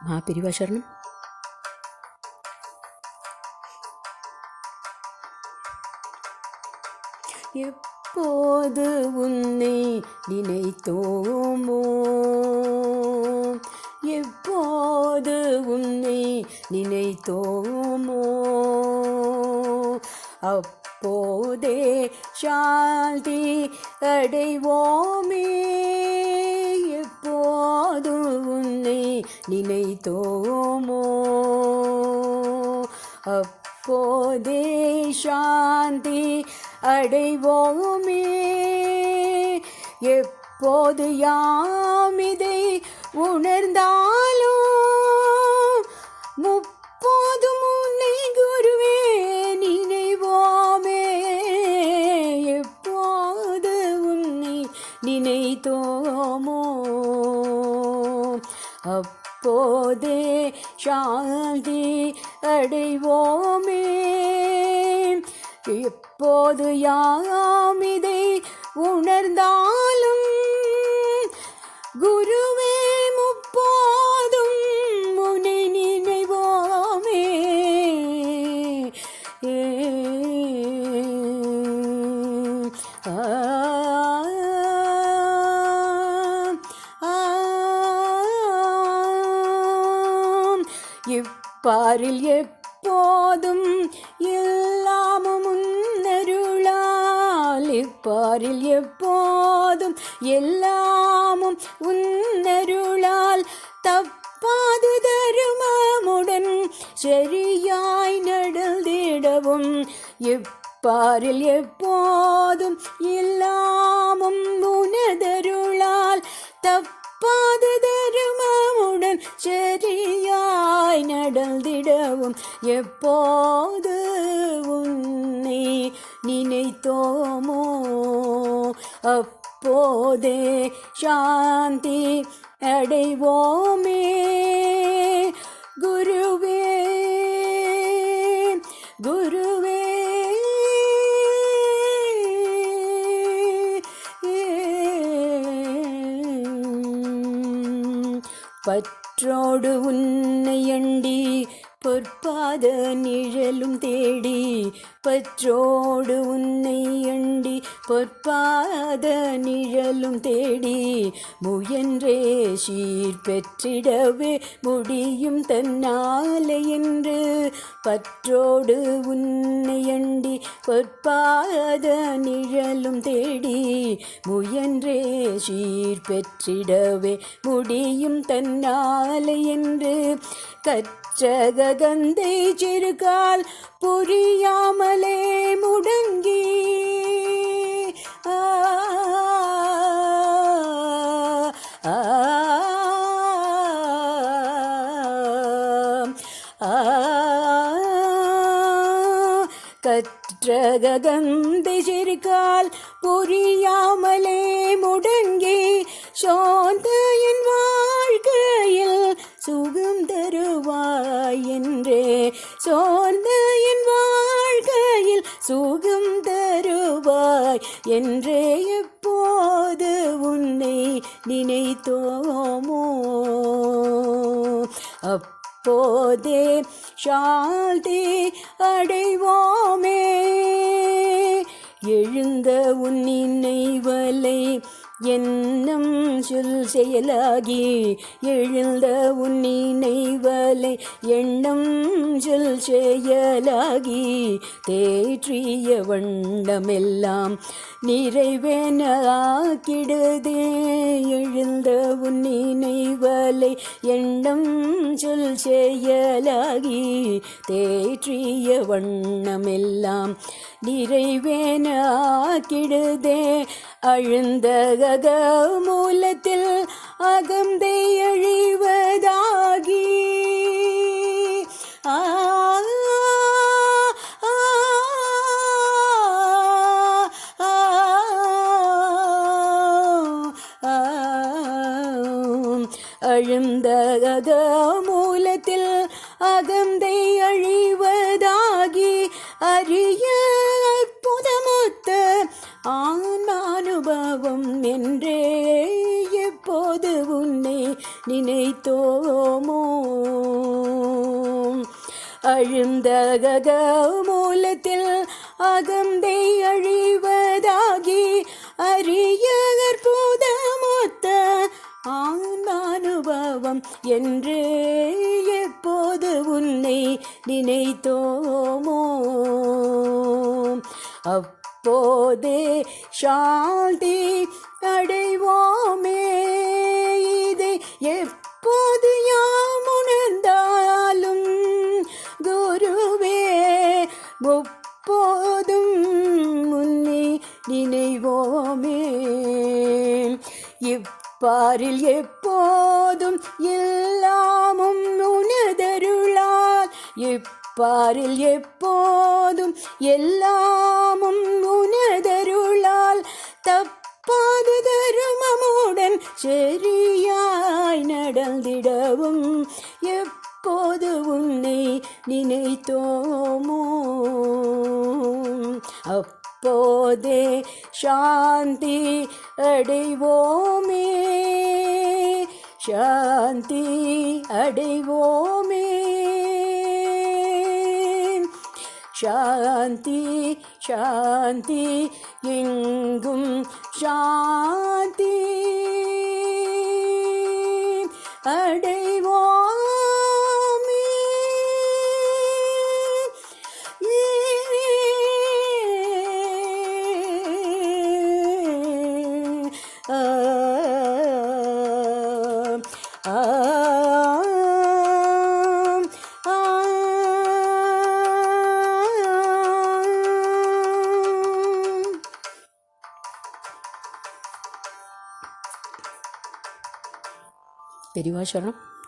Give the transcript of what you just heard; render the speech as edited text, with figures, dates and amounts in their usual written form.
பிரிவாசரணம். எப்போது உன்னை நினைத்தோமோ, எப்போது உன்னை நினைத்தோமோ, அப்போதே சாந்தி அடைவோமே. எப்போது உன்னை நினைத்தோமோ, அப்போதே சாந்தி அடைவோமே. எப்போது யாமிதை உணர்ந்தாலும் முப்போதும் உன்னை குருவே நினைவோமே. எப்போது உன்னை நினைத்தோமோ, அப்போதே சாந்தி அடைவோமே. எப்போது யாமிதை உணர்ந்தாலும் குருவே முப்போதும் உன்னை நினைவோமே. இப்பாரில் எப்போதும் எல்லாமும் உன்னருளால், இப்பாரில் எப்போதும் எல்லாமும் உன்னருளால் தப்பாது தருமமுடன் சரியாய் நடந்திடவும். இப்பாரில் எப்போதும் எல்லாமும் உனதருளால் தப்பாது தருமமுடன் சரியாய் நடந்திடவும். எப்போது உன்னை நினைத்தோமோ, அப்போதே சாந்தி அடைவோமே. குருவே குருவே பற்றோடு உன்னை அண்டி பொற்பாத நிழலும் தேடி, பற்றோடு உன்னை அண்டி பொற்பாத நிழலும் தேடி முயன்றே சீர் பெற்றிடவே முடியும் தன்னாலே என்று. பற்றோடு உன்னை அண்டி பொற்பாத நிழலும் தேடி முயன்றே சீர் பெற்றிடவே முடியும் தன்னாலே என்று. கற்றகந்தை சிறுகால் புரியாமலே முடங்கி கற்றகந்தை சிறுகால் புரியாமலே முடங்கி சோர்ந்த என் வாழ்க்கையில் சுகம் தருவாய் என்றே. சோர்ந்த என் வாழ்க்கையில் சுகம் தருவாய் என்றே. எப்போது உன்னை நினைத்தோமோ, அப்போதே சாந்தி அடைவோமே. எழுந்த உன் நினைவலை எண்ணம் சொல் செயலாகி, எழுந்த உன் நினைவலை எண்ணம் சொல் செயலாகி தேற்றிய வண்ணமெல்லாம் நிறைவேன ஆக்கிடுதே. எழுந்த உன் நினைவலை எண்ணம் சொல் செயலாகி தேற்றிய வண்ணமெல்லாம் நிறைவேன ஆக்கிடுதே. அழுந்த மூலத்தில் அகந்தை அழிவதாகி அழுந்த மூலத்தில் அகந்தை அழிவதாகி அரிய அற்புதமொத்த ஆன்மானுபவம் என்றே எப்போது உன்னை நினைத்தோமோ. அழுந்தக மூலத்தில் அகந்தை அழிவதாகி அரிய அற்புதமொத்த ஆன்மானுபவம் என்றே எப்போது உன்னை நினைத்தோமோ அப்போதே சாந்தி அடைவோமே. இதை எப்போது யாம் உணர்ந்தாலும் குருவே முப்போதும் உன்னை நினைவோமே. இப்பாரில் எப்போதும் எல்லாமும் உனதருளால் இப்பாரில் எப்போதும் எல்லாமும் உனதருளால் தப்பாது தருமமுடன் சரியாய் நடந்திடவும் எப்போது உன்னை நினைத்தோமோ அப்போதே சாந்தி அடைவோமே. சாந்தி அடைவோமே. சாந்தி சாந்தி எங்கும் சாந்தி அடைவோமே. பெரியவா சரணம்.